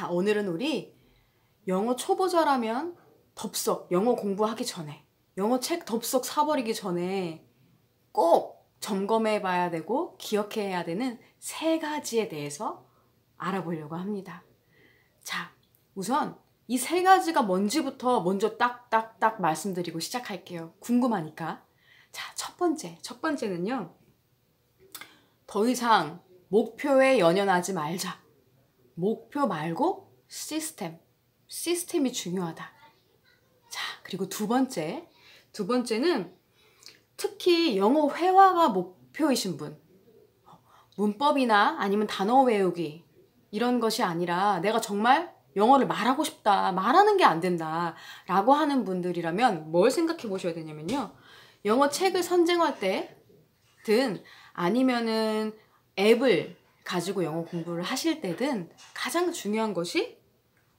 자, 오늘은 우리 영어 초보자라면 덥석 영어 공부하기 전에, 영어 책 덥석 사버리기 전에 꼭 점검해 봐야 되고 기억해야 되는 3가지에 대해서 알아보려고 합니다. 자, 우선 이 3가지가 뭔지부터 먼저 딱딱딱 말씀드리고 시작할게요. 궁금하니까. 자, 첫 번째는요. 더 이상 목표에 연연하지 말자. 목표 말고 시스템이 중요하다. 자, 그리고 두 번째는 특히 영어 회화가 목표이신 분, 문법이나 아니면 단어 외우기 이런 것이 아니라 내가 정말 영어를 말하고 싶다, 말하는 게 안 된다 라고 하는 분들이라면 뭘 생각해 보셔야 되냐면요, 영어 책을 선정할 때든 아니면은 앱을 가지고 영어 공부를 하실 때든 가장 중요한 것이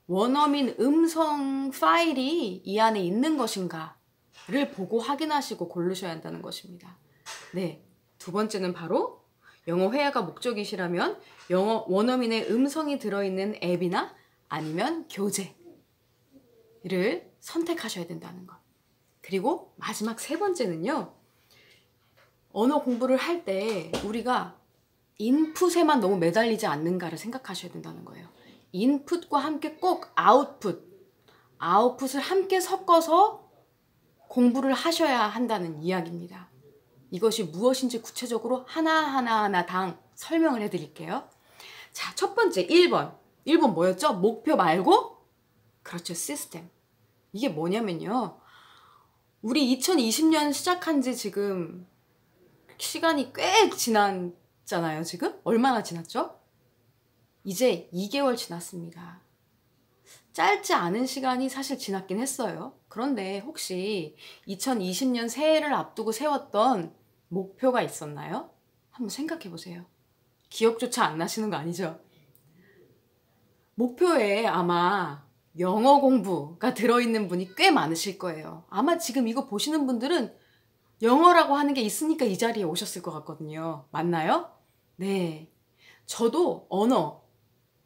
원어민 음성 파일이 이 안에 있는 것인가를 보고 확인하시고 고르셔야 한다는 것입니다. 네, 두 번째는 바로 영어 회화가 목적이시라면 영어 원어민의 음성이 들어있는 앱이나 아니면 교재를 선택하셔야 된다는 것. 그리고 마지막 3번째는요. 언어 공부를 할 때 우리가 인풋에만 너무 매달리지 않는가를 생각하셔야 된다는 거예요. 인풋과 함께 꼭 아웃풋을 함께 섞어서 공부를 하셔야 한다는 이야기입니다. 이것이 무엇인지 구체적으로 하나당 설명을 해드릴게요. 자, 첫 번째 1번 뭐였죠? 목표 말고? 그렇죠, 시스템. 이게 뭐냐면요, 우리 2020년 시작한 지 지금 시간이 꽤 지났잖아요. 지금 얼마나 지났죠? 이제 2개월 지났습니다. 짧지 않은 시간이 사실 지났긴 했어요. 그런데 혹시 2020년 새해를 앞두고 세웠던 목표가 있었나요? 한번 생각해 보세요. 기억조차 안 나시는 거 아니죠? 목표에 아마 영어 공부가 들어있는 분이 꽤 많으실 거예요. 아마 지금 이거 보시는 분들은 영어라고 하는 게 있으니까 이 자리에 오셨을 것 같거든요. 맞나요? 네. 저도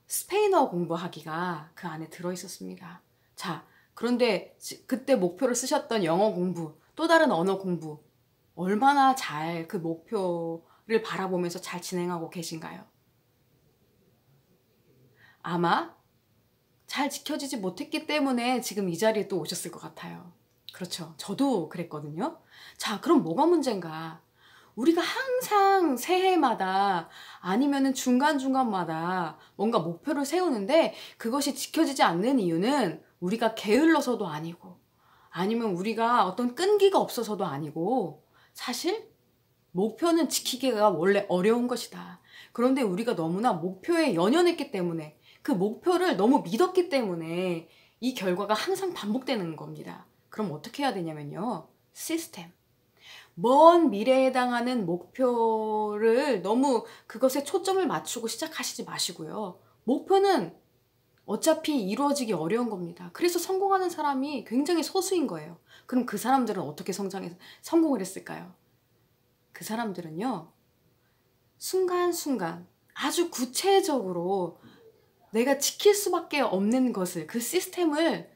스페인어 공부하기가 그 안에 들어있었습니다. 자, 그런데 그때 목표를 쓰셨던 영어 공부, 또 다른 언어 공부, 얼마나 잘 그 목표를 바라보면서 잘 진행하고 계신가요? 아마 잘 지켜지지 못했기 때문에 지금 이 자리에 또 오셨을 것 같아요. 그렇죠. 저도 그랬거든요. 자, 그럼 뭐가 문제인가? 우리가 항상 새해마다 아니면은 중간중간마다 뭔가 목표를 세우는데 그것이 지켜지지 않는 이유는 우리가 게을러서도 아니고 아니면 우리가 어떤 끈기가 없어서도 아니고 사실 목표는 지키기가 원래 어려운 것이다. 그런데 우리가 너무나 목표에 연연했기 때문에 그 목표를 너무 믿었기 때문에 이 결과가 항상 반복되는 겁니다. 그럼 어떻게 해야 되냐면요, 시스템. 먼 미래에 해당하는 목표를 너무 그것에 초점을 맞추고 시작하시지 마시고요. 목표는 어차피 이루어지기 어려운 겁니다. 그래서 성공하는 사람이 굉장히 소수인 거예요. 그럼 그 사람들은 어떻게 성공을 했을까요? 그 사람들은요, 순간순간 아주 구체적으로 내가 지킬 수밖에 없는 것을, 그 시스템을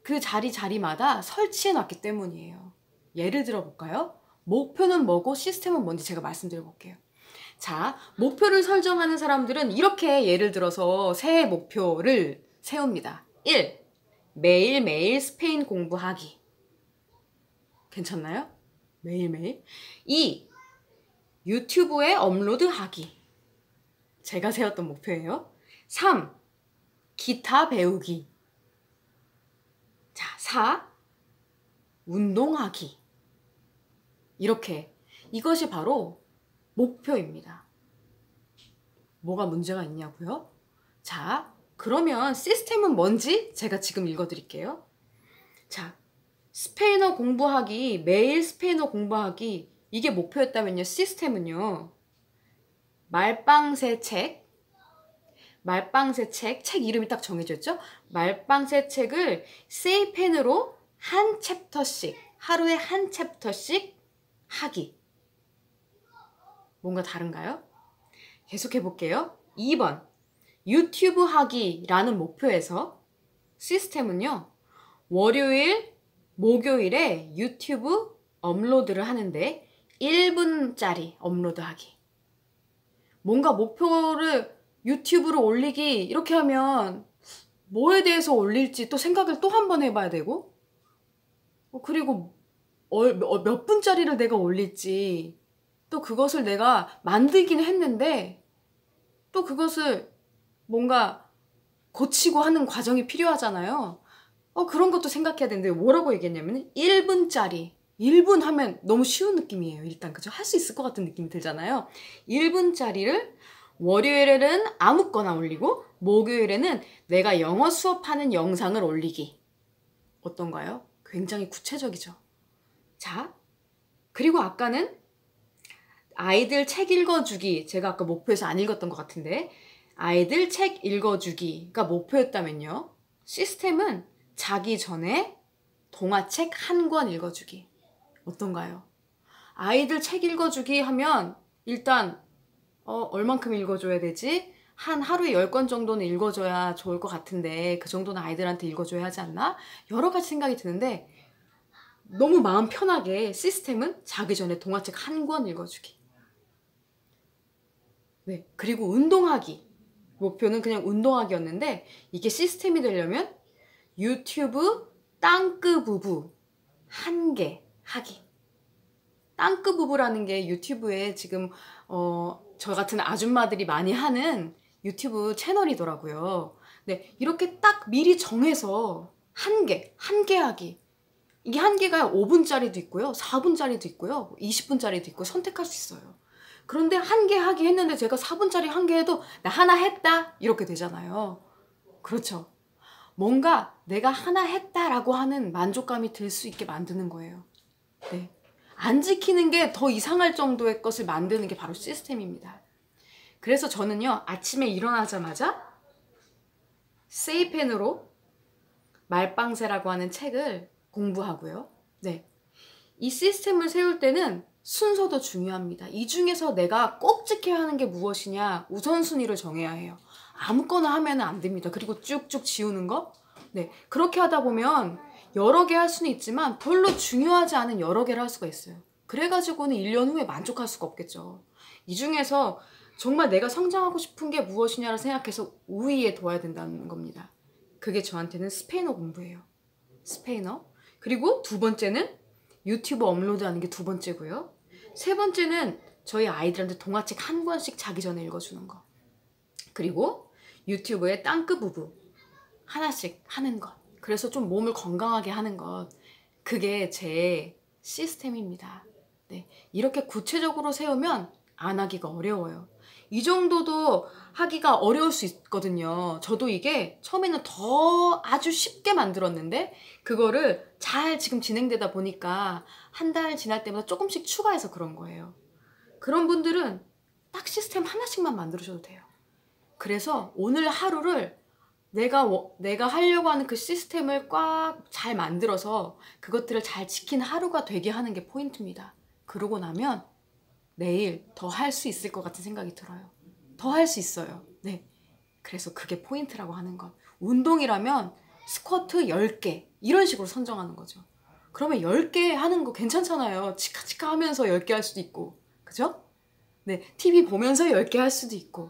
그 자리마다 설치해 놨기 때문이에요. 예를 들어 볼까요? 목표는 뭐고 시스템은 뭔지 제가 말씀드려 볼게요. 자, 목표를 설정하는 사람들은 이렇게 예를 들어서 새해 목표를 세웁니다. 1. 매일매일 스페인 공부하기. 괜찮나요? 매일매일. 2. 유튜브에 업로드하기. 제가 세웠던 목표예요. 3. 기타 배우기. 자, 4. 운동하기. 이렇게. 이것이 바로 목표입니다. 뭐가 문제가 있냐고요? 자, 그러면 시스템은 뭔지 제가 지금 읽어드릴게요. 자, 스페인어 공부하기, 매일 스페인어 공부하기, 이게 목표였다면요, 시스템은요, 말빵새 책, 책 이름이 딱 정해져 있죠? 말빵새 책을 세이펜으로 한 챕터씩, 하루에 한 챕터씩 하기. 뭔가 다른가요? 계속해 볼게요. 2번, 유튜브 하기라는 목표에서 시스템은요, 월요일, 목요일에 유튜브 업로드를 하는데 1분짜리 업로드하기. 뭔가 목표를 유튜브로 올리기 이렇게 하면 뭐에 대해서 올릴지 또 생각을 또 한 번 해봐야 되고, 그리고 몇 분짜리를 내가 올릴지, 또 그것을 내가 만들긴 했는데 또 그것을 뭔가 고치고 하는 과정이 필요하잖아요. 그런 것도 생각해야 되는데 뭐라고 얘기했냐면 1분짜리. 1분 하면 너무 쉬운 느낌이에요. 일단 그죠? 할 수 있을 것 같은 느낌이 들잖아요. 1분짜리를 월요일에는 아무거나 올리고 목요일에는 내가 영어 수업하는 영상을 올리기. 어떤가요? 굉장히 구체적이죠. 자, 그리고 아까는 아이들 책 읽어주기. 제가 아까 목표에서 안 읽었던 것 같은데 아이들 책 읽어주기가 목표였다면요. 시스템은 자기 전에 동화책 한 권 읽어주기. 어떤가요? 아이들 책 읽어주기 하면 일단 얼만큼 읽어줘야 되지? 한 하루에 10권 정도는 읽어줘야 좋을 것 같은데 그 정도는 아이들한테 읽어줘야 하지 않나? 여러 가지 생각이 드는데 너무 마음 편하게 시스템은 자기 전에 동화책 한 권 읽어주기. 네, 그리고 운동하기. 목표는 그냥 운동하기였는데 이게 시스템이 되려면 유튜브 땅끄 부부 1개 하기. 땅끄 부부라는 게 유튜브에 지금 저 같은 아줌마들이 많이 하는 유튜브 채널이더라고요. 네, 이렇게 딱 미리 정해서 한 개 하기. 이게 한 개가 5분짜리도 있고요, 4분짜리도 있고요, 20분짜리도 있고 선택할 수 있어요. 그런데 한 개 하기 했는데 제가 4분짜리 한 개 해도 나 하나 했다 이렇게 되잖아요. 그렇죠. 뭔가 내가 하나 했다라고 하는 만족감이 들 수 있게 만드는 거예요. 네. 안 지키는 게 더 이상할 정도의 것을 만드는 게 바로 시스템입니다. 그래서 저는요, 아침에 일어나자마자 세이펜으로 말빵새라고 하는 책을 공부하고요. 네. 이 시스템을 세울 때는 순서도 중요합니다. 이 중에서 내가 꼭 지켜야 하는 게 무엇이냐 우선순위를 정해야 해요. 아무거나 하면 안 됩니다. 그리고 쭉쭉 지우는 거? 네. 그렇게 하다 보면 여러 개 할 수는 있지만 별로 중요하지 않은 여러 개를 할 수가 있어요. 그래가지고는 1년 후에 만족할 수가 없겠죠. 이 중에서 정말 내가 성장하고 싶은 게 무엇이냐를 생각해서 우위에 둬야 된다는 겁니다. 그게 저한테는 스페인어 공부예요. 스페인어. 그리고 두 번째는 유튜브 업로드하는 게 두 번째고요. 세 번째는 저희 아이들한테 동화책 한 권씩 자기 전에 읽어주는 거. 그리고 유튜브에 땅끄 부부 하나씩 하는 것. 그래서 좀 몸을 건강하게 하는 것. 그게 제 시스템입니다. 네. 이렇게 구체적으로 세우면 안 하기가 어려워요. 이 정도도 하기가 어려울 수 있거든요. 저도 이게 처음에는 더 아주 쉽게 만들었는데 그거를 잘 지금 진행되다 보니까 한 달 지날 때마다 조금씩 추가해서 그런 거예요. 그런 분들은 딱 시스템 하나씩만 만들으셔도 돼요. 그래서 오늘 하루를 내가 하려고 하는 그 시스템을 꽉 잘 만들어서 그것들을 잘 지킨 하루가 되게 하는 게 포인트입니다. 그러고 나면 내일 더 할 수 있을 것 같은 생각이 들어요. 더 할 수 있어요. 네. 그래서 그게 포인트라고 하는 것. 운동이라면 스쿼트 10개 이런 식으로 선정하는 거죠. 그러면 10개 하는 거 괜찮잖아요. 치카치카 하면서 10개 할 수도 있고. 그죠? 네. TV 보면서 10개 할 수도 있고.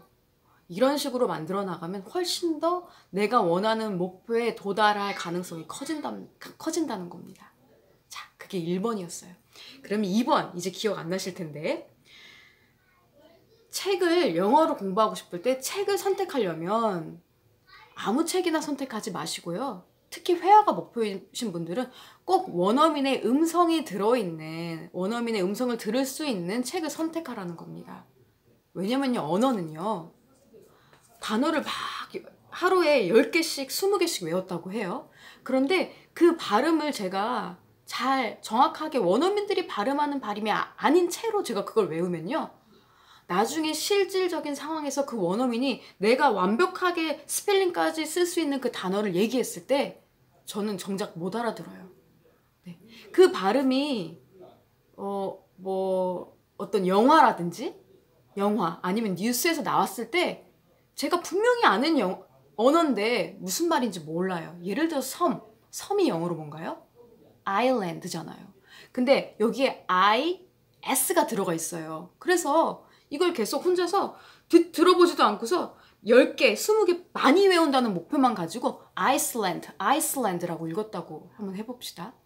이런 식으로 만들어 나가면 훨씬 더 내가 원하는 목표에 도달할 가능성이 커진다는 겁니다. 자, 그게 1번이었어요. 그럼 2번, 이제 기억 안 나실 텐데. 책을 영어로 공부하고 싶을 때 책을 선택하려면 아무 책이나 선택하지 마시고요. 특히 회화가 목표이신 분들은 꼭 원어민의 음성이 들어있는, 원어민의 음성을 들을 수 있는 책을 선택하라는 겁니다. 왜냐면요, 언어는요, 단어를 막 하루에 10개씩, 20개씩 외웠다고 해요. 그런데 그 발음을 제가 잘 정확하게 원어민들이 발음하는 발음이 아닌 채로 제가 그걸 외우면요, 나중에 실질적인 상황에서 그 원어민이 내가 완벽하게 스펠링까지 쓸 수 있는 그 단어를 얘기했을 때 저는 정작 못 알아들어요. 네. 그 발음이 어떤 영화라든지 영화 아니면 뉴스에서 나왔을 때 제가 분명히 아는 언어인데 무슨 말인지 몰라요. 예를 들어서 섬이 영어로 뭔가요? 아일랜드잖아요. 근데 여기에 S가 들어가 있어요. 그래서 이걸 계속 혼자서 들어보지도 않고서 10개, 20개 많이 외운다는 목표만 가지고 아이슬란드라고 읽었다고 한번 해봅시다.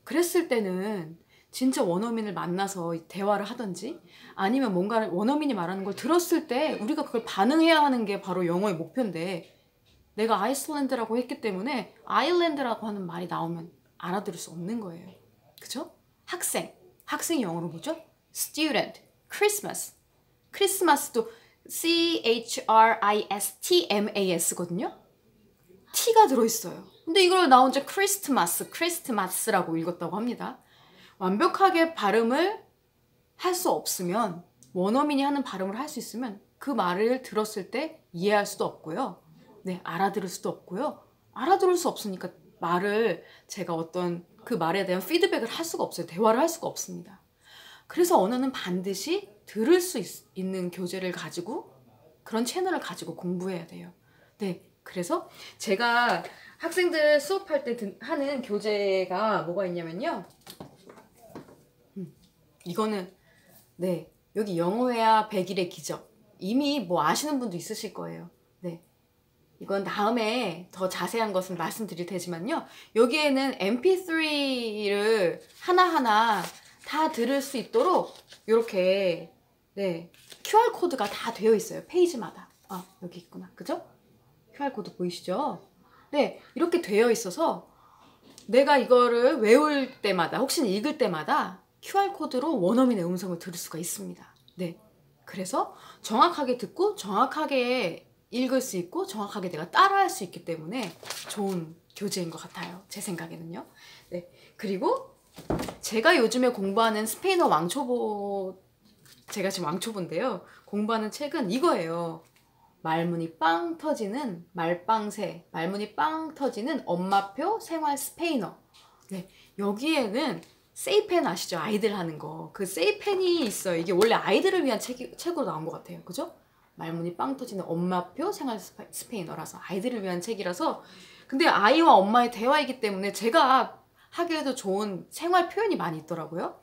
그랬을 때는 진짜 원어민을 만나서 대화를 하든지 아니면 뭔가 원어민이 말하는 걸 들었을 때 우리가 그걸 반응해야 하는 게 바로 영어의 목표인데 내가 아이슬란드라고 했기 때문에 아일랜드라고 하는 말이 나오면 알아들을 수 없는 거예요. 그죠? 학생이 영어로 뭐죠? student, Christmas. 크리스마스도 CHRISTMAS거든요. T가 들어있어요. 근데 이걸 나 혼자 크리스마스라고 읽었다고 합니다. 완벽하게 발음을 할 수 없으면 원어민이 하는 발음을 할 수 있으면 그 말을 들었을 때 이해할 수도 없고요. 네, 알아들을 수도 없고요. 알아들을 수 없으니까 제가 어떤 그 말에 대한 피드백을 할 수가 없어요. 대화를 할 수가 없습니다. 그래서 언어는 반드시 들을 수 있는 교재를 가지고 그런 채널을 가지고 공부해야 돼요. 네, 그래서 제가 학생들 수업할 때 하는 교재가 뭐가 있냐면요. 이거는 네, 여기 영어회화 100일의 기적. 이미 뭐 아시는 분도 있으실 거예요. 네, 이건 다음에 더 자세한 것은 말씀드릴 테지만요. 여기에는 mp3를 하나하나 다 들을 수 있도록 이렇게 네, QR코드가 다 되어 있어요. 페이지마다. 아, 여기 있구나. 그죠? QR코드 보이시죠? 네, 이렇게 되어 있어서 내가 이거를 외울 때마다 혹시 읽을 때마다 QR코드로 원어민의 음성을 들을 수가 있습니다. 네, 그래서 정확하게 듣고 정확하게 읽을 수 있고 정확하게 내가 따라할 수 있기 때문에 좋은 교재인 것 같아요. 제 생각에는요. 네, 그리고 제가 요즘에 공부하는 스페인어 제가 지금 왕초보인데요. 공부하는 책은 이거예요. 말문이 빵 터지는 엄마표 생활 스페인어. 네, 여기에는 세이펜 아시죠? 아이들 하는 거. 그 세이펜이 있어요. 이게 원래 아이들을 위한 책으로 나온 것 같아요. 그죠? 말문이 빵 터지는 엄마표 생활 스페인어라서 아이들을 위한 책이라서 근데 아이와 엄마의 대화이기 때문에 제가 하기에도 좋은 생활 표현이 많이 있더라고요.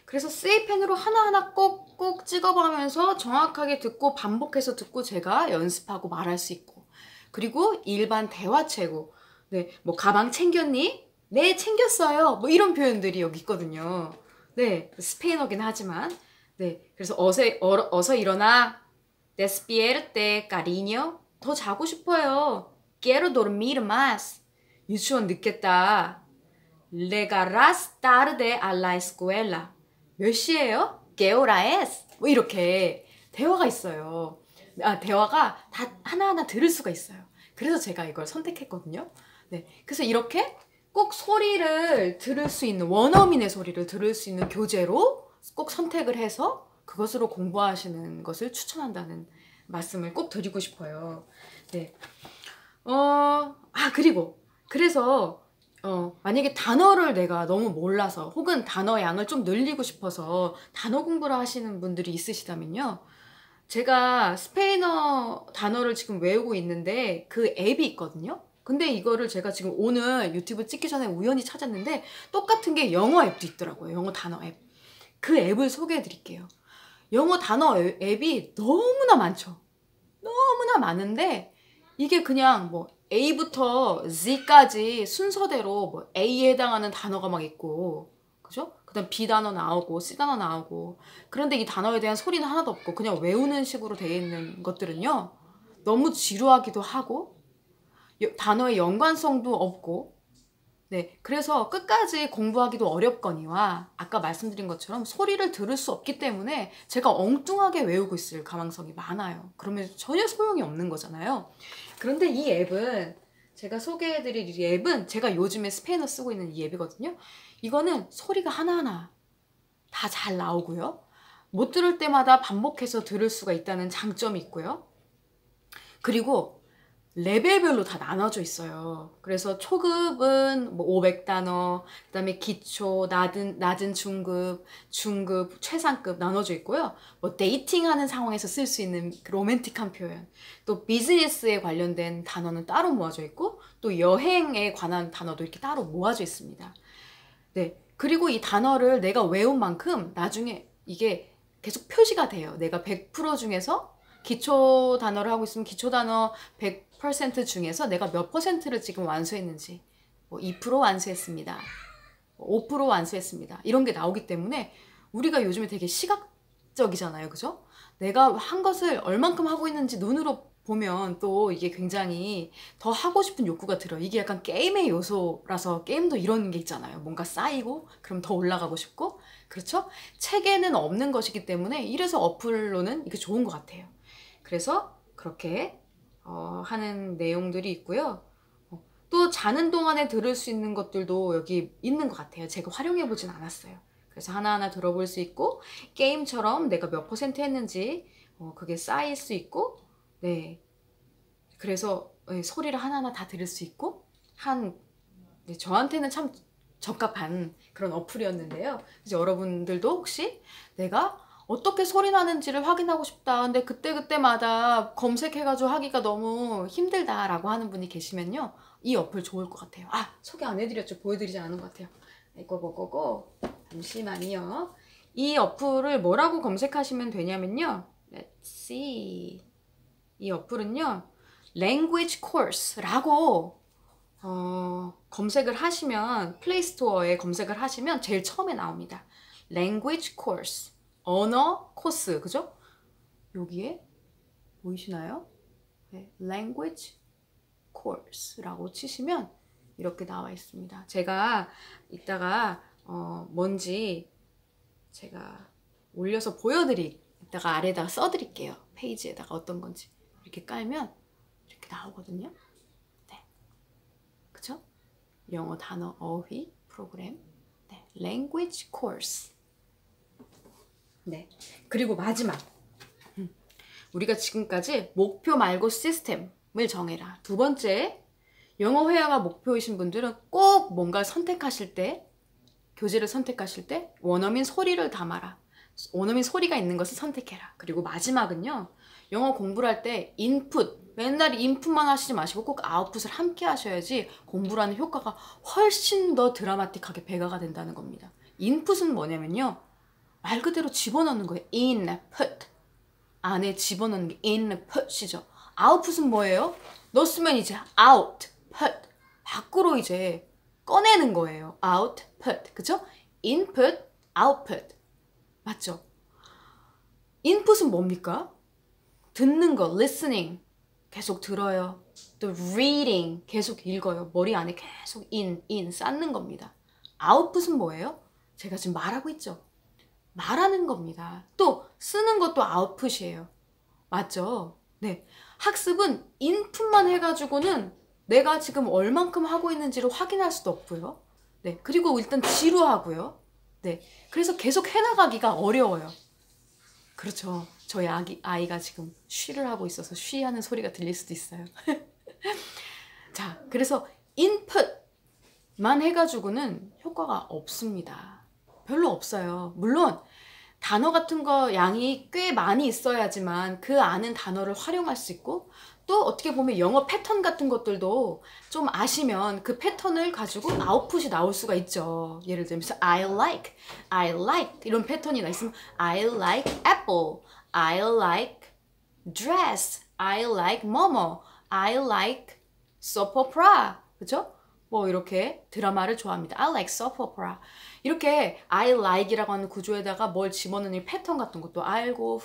그래서 세이펜으로 하나하나 꼭꼭 찍어가면서 정확하게 듣고 반복해서 듣고 제가 연습하고 말할 수 있고 그리고 일반 대화체고 네, 뭐 가방 챙겼니? 네, 챙겼어요. 뭐 이런 표현들이 여기 있거든요. 네, 스페인어긴 하지만 네, 그래서 어서 일어나. Despierte, cariño. 더 자고 싶어요. Quiero dormir más. 유치원 늦겠다. Llegarás tarde a la escuela. 몇 시예요? ¿Qué hora es? 뭐 이렇게 대화가 있어요. 대화가 다 하나하나 들을 수가 있어요. 그래서 제가 이걸 선택했거든요. 네, 그래서 이렇게 꼭 소리를 들을 수 있는 원어민의 소리를 들을 수 있는 교재로 꼭 선택을 해서 그것으로 공부하시는 것을 추천한다는 말씀을 꼭 드리고 싶어요. 네. 그래서 만약에 단어를 내가 너무 몰라서 혹은 단어 양을 좀 늘리고 싶어서 단어 공부를 하시는 분들이 있으시다면요. 제가 스페인어 단어를 지금 외우고 있는데 그 앱이 있거든요. 근데 이거를 제가 지금 오늘 유튜브 찍기 전에 우연히 찾았는데 똑같은 게 영어 앱도 있더라고요. 영어 단어 앱. 그 앱을 소개해 드릴게요. 영어 단어 앱이 너무나 많죠. 너무나 많은데 이게 그냥 뭐 A부터 Z까지 순서대로 뭐 A에 해당하는 단어가 막 있고 그죠? 그 다음 B 단어 나오고 C 단어 나오고 그런데 이 단어에 대한 소리는 하나도 없고 그냥 외우는 식으로 되어 있는 것들은요 너무 지루하기도 하고 단어의 연관성도 없고 네, 그래서 끝까지 공부하기도 어렵거니와 아까 말씀드린 것처럼 소리를 들을 수 없기 때문에 제가 엉뚱하게 외우고 있을 가능성이 많아요. 그러면 전혀 소용이 없는 거잖아요. 그런데 이 앱은 제가 소개해드릴 이 앱은 제가 요즘에 스페인어 쓰고 있는 이 앱이거든요. 이거는 소리가 하나하나 다 잘 나오고요. 못 들을 때마다 반복해서 들을 수가 있다는 장점이 있고요. 그리고 레벨별로 다 나눠져 있어요. 그래서 초급은 뭐 500단어, 그다음에 기초, 낮은 중급, 중급, 최상급 나눠져 있고요. 뭐 데이팅하는 상황에서 쓸 수 있는 그 로맨틱한 표현, 또 비즈니스에 관련된 단어는 따로 모아져 있고, 또 여행에 관한 단어도 이렇게 따로 모아져 있습니다. 네. 그리고 이 단어를 내가 외운 만큼 나중에 이게 계속 표시가 돼요. 내가 100% 중에서 기초 단어를 하고 있으면 기초 단어 100% 중에서 내가 몇 퍼센트를 지금 완수했는지, 뭐 2% 완수했습니다. 5% 완수했습니다. 이런 게 나오기 때문에 우리가 요즘에 되게 시각적이잖아요. 그죠? 내가 한 것을 얼만큼 하고 있는지 눈으로 보면 또 이게 굉장히 더 하고 싶은 욕구가 들어요. 이게 약간 게임의 요소라서 게임도 이런 게 있잖아요. 뭔가 쌓이고 그럼 더 올라가고 싶고. 그렇죠? 책에는 없는 것이기 때문에 이래서 어플로는 이게 좋은 것 같아요. 그래서 그렇게 하는 내용들이 있고요. 또 자는 동안에 들을 수 있는 것들도 여기 있는 것 같아요. 제가 활용해 보진 않았어요. 그래서 하나하나 들어볼 수 있고 게임처럼 내가 몇 퍼센트 했는지 그게 쌓일 수 있고, 네. 그래서 소리를 하나하나 다 들을 수 있고 네, 저한테는 참 적합한 그런 어플이었는데요. 그래서 여러분들도 혹시 내가 어떻게 소리 나는지를 확인하고 싶다. 근데 그때그때마다 검색해가지고 하기가 너무 힘들다라고 하는 분이 계시면요. 이 어플 좋을 것 같아요. 아, 소개 안 해드렸죠. 보여드리지 않은 것 같아요. 이거 잠시만요. 이 어플을 뭐라고 검색하시면 되냐면요. Let's see. 이 어플은요. Language Course라고 검색을 하시면 플레이스토어에 검색을 하시면 제일 처음에 나옵니다. Language Course. 언어 코스. 그죠? 여기에 보이시나요? 네, Language Course라고 치시면 이렇게 나와 있습니다. 제가 이따가 뭔지 제가 올려서 이따가 아래다가 써드릴게요. 페이지에다가 어떤 건지. 이렇게 깔면 이렇게 나오거든요. 네. 그쵸? 영어 단어 어휘 프로그램. 네. Language Course. 네. 그리고 마지막. 우리가 지금까지 목표 말고 시스템을 정해라. 두 번째, 영어 회화가 목표이신 분들은 꼭 뭔가 선택하실 때, 교재를 선택하실 때 원어민 소리를 담아라. 원어민 소리가 있는 것을 선택해라. 그리고 마지막은요. 영어 공부를 할 때 인풋, 맨날 인풋만 하시지 마시고 꼭 아웃풋을 함께 하셔야지 공부라는 효과가 훨씬 더 드라마틱하게 배가가 된다는 겁니다. 인풋은 뭐냐면요. 말 그대로 집어넣는 거예요. input. 안에 집어넣는 게 input이죠. 아웃풋은 뭐예요? 넣었으면 이제 output. 밖으로 이제 꺼내는 거예요. output. 그쵸? input, output. 맞죠? input은 뭡니까? 듣는 거, listening. 계속 들어요. 또 reading. 계속 읽어요. 머리 안에 계속 쌓는 겁니다. output은 뭐예요? 제가 지금 말하고 있죠? 말하는 겁니다. 또 쓰는 것도 아웃풋이에요. 맞죠? 네. 학습은 인풋만 해가지고는 내가 지금 얼만큼 하고 있는지를 확인할 수도 없고요. 네. 그리고 일단 지루하고요. 네. 그래서 계속 해나가기가 어려워요. 그렇죠. 저희 아이가 지금 쉬를 하고 있어서 쉬하는 소리가 들릴 수도 있어요. 자, 그래서 인풋만 해가지고는 효과가 없습니다. 별로 없어요. 물론 단어 같은 거 양이 꽤 많이 있어야지만 그 아는 단어를 활용할 수 있고, 또 어떻게 보면 영어 패턴 같은 것들도 좀 아시면 그 패턴을 가지고 아웃풋이 나올 수가 있죠. 예를 들면서 I like 이런 패턴이 있으면 I like apple, I like dress, I like 뭐뭐, I like soap opera. 그죠? 뭐 이렇게 드라마를 좋아합니다. I like soap opera. 이렇게 I like이라고 하는 구조에다가 뭘 집어넣는 패턴 같은 것도 알고,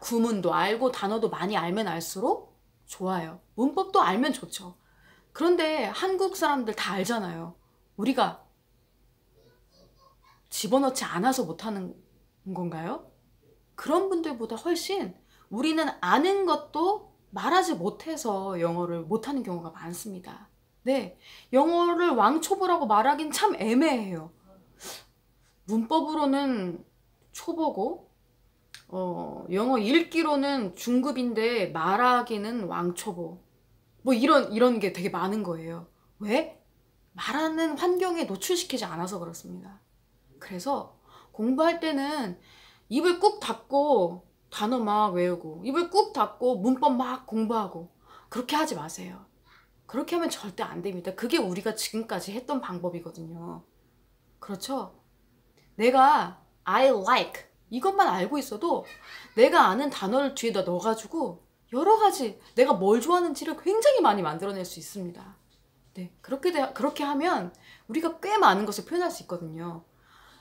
구문도 알고, 단어도 많이 알면 알수록 좋아요. 문법도 알면 좋죠. 그런데 한국 사람들 다 알잖아요. 우리가 집어넣지 않아서 못하는 건가요? 그런 분들보다 훨씬 우리는 아는 것도 말하지 못해서 영어를 못하는 경우가 많습니다. 네, 영어를 왕초보라고 말하긴 참 애매해요. 문법으로는 초보고 영어 읽기로는 중급인데 말하기는 왕초보. 뭐 이런 게 되게 많은 거예요. 왜? 말하는 환경에 노출시키지 않아서 그렇습니다. 그래서 공부할 때는 입을 꾹 닫고 단어 막 외우고 입을 꾹 닫고 문법 막 공부하고 그렇게 하지 마세요. 그렇게 하면 절대 안 됩니다. 그게 우리가 지금까지 했던 방법이거든요. 그렇죠? 내가 I like 이것만 알고 있어도 내가 아는 단어를 뒤에다 넣어가지고 여러 가지 내가 뭘 좋아하는지를 굉장히 많이 만들어낼 수 있습니다. 네, 그렇게 하면 우리가 꽤 많은 것을 표현할 수 있거든요.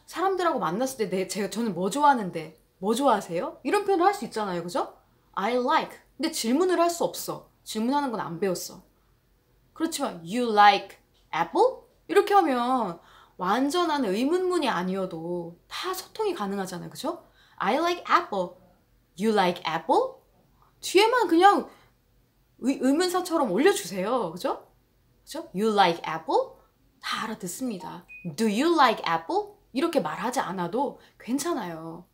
사람들하고 만났을 때 저는 뭐 좋아하는데 뭐 좋아하세요? 이런 표현을 할 수 있잖아요. 그죠? I like. 근데 질문을 할 수 없어. 질문하는 건 안 배웠어. 그렇지만 you like apple? 이렇게 하면 완전한 의문문이 아니어도 다 소통이 가능하잖아요. 그죠? I like apple. You like apple? 뒤에만 그냥 의문사처럼 올려주세요. 그죠? 그죠? You like apple? 다 알아듣습니다. Do you like apple? 이렇게 말하지 않아도 괜찮아요.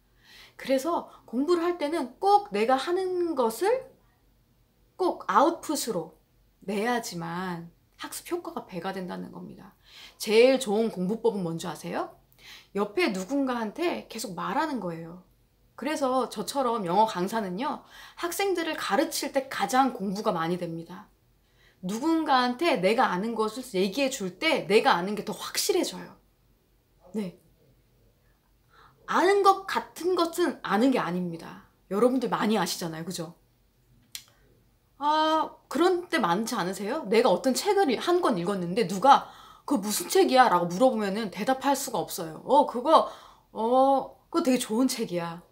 그래서 공부를 할 때는 꼭 내가 하는 것을 꼭 아웃풋으로 내야지만 학습 효과가 배가 된다는 겁니다. 제일 좋은 공부법은 뭔지 아세요? 옆에 누군가한테 계속 말하는 거예요. 그래서 저처럼 영어 강사는요, 학생들을 가르칠 때 가장 공부가 많이 됩니다. 누군가한테 내가 아는 것을 얘기해 줄 때 내가 아는 게 더 확실해져요. 네. 아는 것 같은 것은 아는 게 아닙니다. 여러분들 많이 아시잖아요. 그죠? 그런 때 많지 않으세요? 내가 어떤 책을 한 권 읽었는데 누가 그거 무슨 책이야? 라고 물어보면은 대답할 수가 없어요. 그거 되게 좋은 책이야.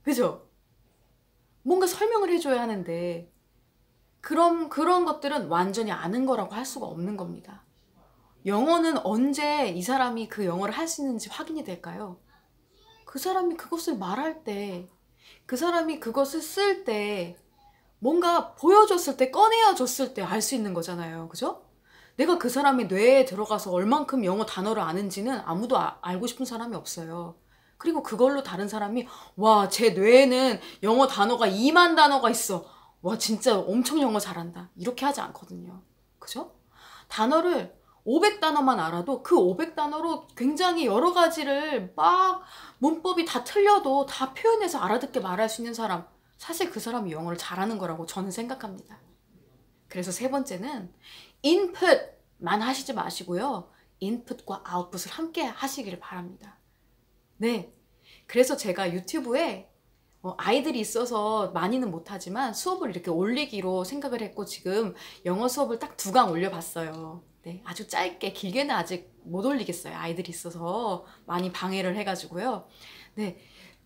그죠? 뭔가 설명을 해줘야 하는데 그런 것들은 완전히 아는 거라고 할 수가 없는 겁니다. 영어는 언제 이 사람이 그 영어를 할 수 있는지 확인이 될까요? 그 사람이 그것을 말할 때, 그 사람이 그것을 쓸 때, 뭔가 보여줬을 때, 꺼내어줬을 때 알 수 있는 거잖아요. 그죠? 내가 그 사람의 뇌에 들어가서 얼만큼 영어 단어를 아는지는 아무도 알고 싶은 사람이 없어요. 그리고 그걸로 다른 사람이 와, 제 뇌에는 영어 단어가 2만 단어가 있어. 와, 진짜 엄청 영어 잘한다. 이렇게 하지 않거든요. 그죠? 단어를 500단어만 알아도 그 500단어로 굉장히 여러 가지를 막 문법이 다 틀려도 다 표현해서 알아듣게 말할 수 있는 사람, 사실 그 사람이 영어를 잘하는 거라고 저는 생각합니다. 그래서 세 번째는 인풋만 하시지 마시고요. 인풋과 아웃풋을 함께 하시기를 바랍니다. 네. 그래서 제가 유튜브에 아이들이 있어서 많이는 못하지만 수업을 이렇게 올리기로 생각을 했고 지금 영어 수업을 딱 2강 올려봤어요. 네, 아주 짧게, 길게는 아직 못 올리겠어요. 아이들이 있어서 많이 방해를 해가지고요. 네,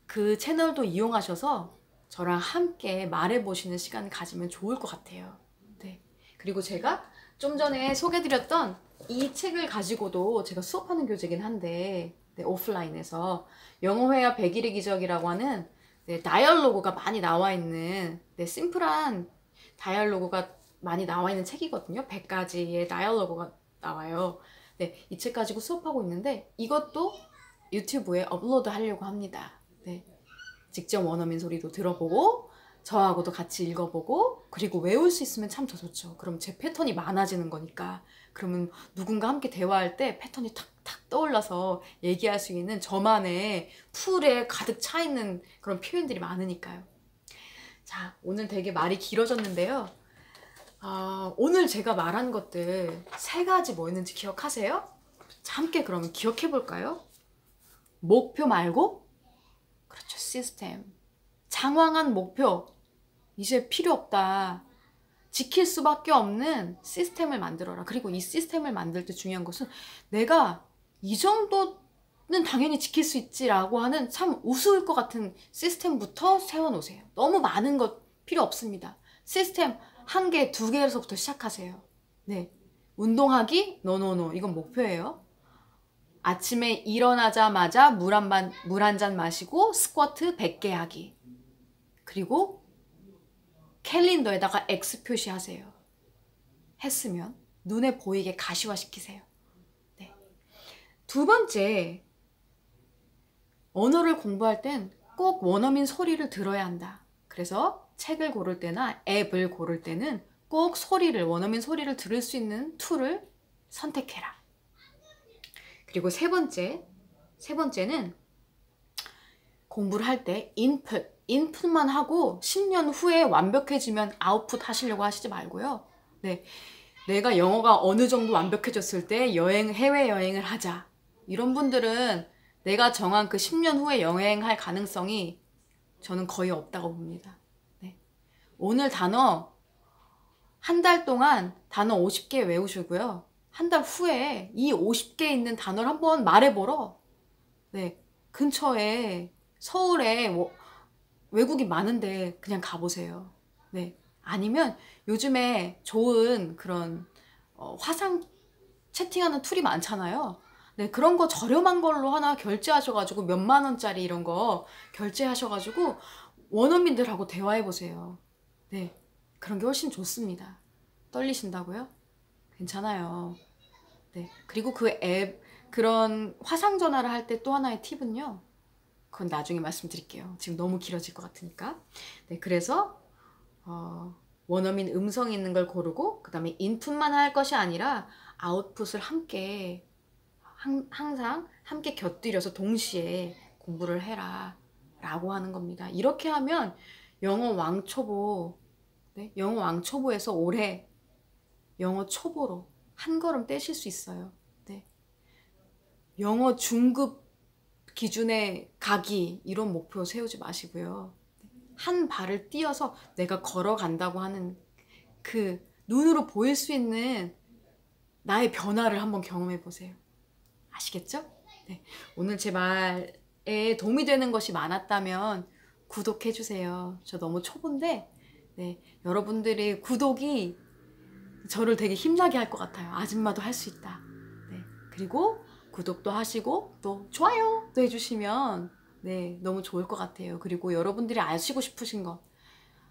그 채널도 이용하셔서 저랑 함께 말해보시는 시간 가지면 좋을 것 같아요. 네, 그리고 제가 좀 전에 소개드렸던 이 책을 가지고도 제가 수업하는 교재긴 한데 네, 오프라인에서 영어회화 100일의 기적이라고 하는 네, 다이얼로그가 많이 나와 있는 네, 심플한 다이얼로그가 많이 나와 있는 책이거든요. 100가지의 다이얼로그가 나와요. 네, 이 책 가지고 수업하고 있는데 이것도 유튜브에 업로드 하려고 합니다. 네, 직접 원어민 소리도 들어보고 저하고도 같이 읽어보고 그리고 외울 수 있으면 참 더 좋죠. 그럼 제 패턴이 많아지는 거니까. 그러면 누군가 함께 대화할 때 패턴이 탁탁 떠올라서 얘기할 수 있는 저만의 풀에 가득 차 있는 그런 표현들이 많으니까요. 자, 오늘 되게 말이 길어졌는데요. 오늘 제가 말한 것들 3가지 뭐였는지 기억하세요? 자, 함께 그러면 기억해 볼까요? 목표 말고, 그렇죠, 시스템. 장황한 목표, 이제 필요 없다. 지킬 수밖에 없는 시스템을 만들어라. 그리고 이 시스템을 만들 때 중요한 것은 내가 이 정도는 당연히 지킬 수 있지라고 하는 참 우스울 것 같은 시스템부터 세워놓으세요. 너무 많은 것 필요 없습니다. 시스템 1개, 2개에서부터 시작하세요. 네, 운동하기? 노노노. 이건 목표예요. 아침에 일어나자마자 물 한 잔 마시고 스쿼트 100개 하기. 그리고 캘린더에다가 X 표시하세요. 했으면 눈에 보이게 가시화시키세요. 네. 2번째, 언어를 공부할 땐 꼭 원어민 소리를 들어야 한다. 그래서 책을 고를 때나 앱을 고를 때는 꼭 소리를, 원어민 소리를 들을 수 있는 툴을 선택해라. 그리고 세 번째는 공부를 할 때 인풋만 하고 10년 후에 완벽해지면 아웃풋 하시려고 하시지 말고요. 네, 내가 영어가 어느 정도 완벽해졌을 때 해외여행을 하자. 이런 분들은 내가 정한 그 10년 후에 여행할 가능성이 저는 거의 없다고 봅니다. 네. 오늘 단어 한 달 동안 단어 50개 외우시고요. 한 달 후에 이 50개 있는 단어를 한번 말해보러, 네, 근처에 서울에 외국인 많은데 그냥 가보세요. 네. 아니면 요즘에 좋은 그런 화상 채팅하는 툴이 많잖아요. 네, 그런 거 저렴한 걸로 하나 결제하셔가지고 몇만 원짜리 이런 거 결제하셔가지고 원어민들하고 대화해보세요. 네, 그런 게 훨씬 좋습니다. 떨리신다고요? 괜찮아요. 네, 그리고 그런 화상 전화를 할 때 또 하나의 팁은요. 그건 나중에 말씀드릴게요. 지금 너무 길어질 것 같으니까. 네, 그래서 원어민 음성이 있는 걸 고르고 그 다음에 인풋만 할 것이 아니라 아웃풋을 항상 함께 곁들여서 동시에 공부를 해라 라고 하는 겁니다. 이렇게 하면 영어 왕초보, 네? 영어 왕초보에서 올해 영어 초보로 한 걸음 떼실 수 있어요. 네. 영어 중급 기준에 가기 이런 목표 세우지 마시고요. 한 발을 띄어서 내가 걸어간다고 하는 그 눈으로 보일 수 있는 나의 변화를 한번 경험해 보세요. 아시겠죠? 네. 오늘 제 말에 도움이 되는 것이 많았다면 구독해 주세요. 저 너무 초보인데 네, 여러분들의 구독이 저를 되게 힘나게 할 것 같아요. 아줌마도 할 수 있다. 네. 그리고 구독도 하시고 또 좋아요도 해주시면 네, 너무 좋을 것 같아요. 그리고 여러분들이 아시고 싶으신 거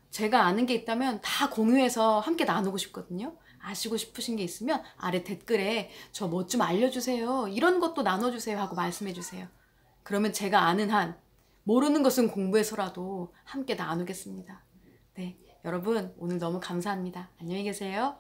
제가 아는 게 있다면 다 공유해서 함께 나누고 싶거든요. 아시고 싶으신 게 있으면 아래 댓글에 저 뭐 좀 알려주세요. 이런 것도 나눠주세요 하고 말씀해주세요. 그러면 제가 아는 한 모르는 것은 공부해서라도 함께 나누겠습니다. 네, 여러분 오늘 너무 감사합니다. 안녕히 계세요.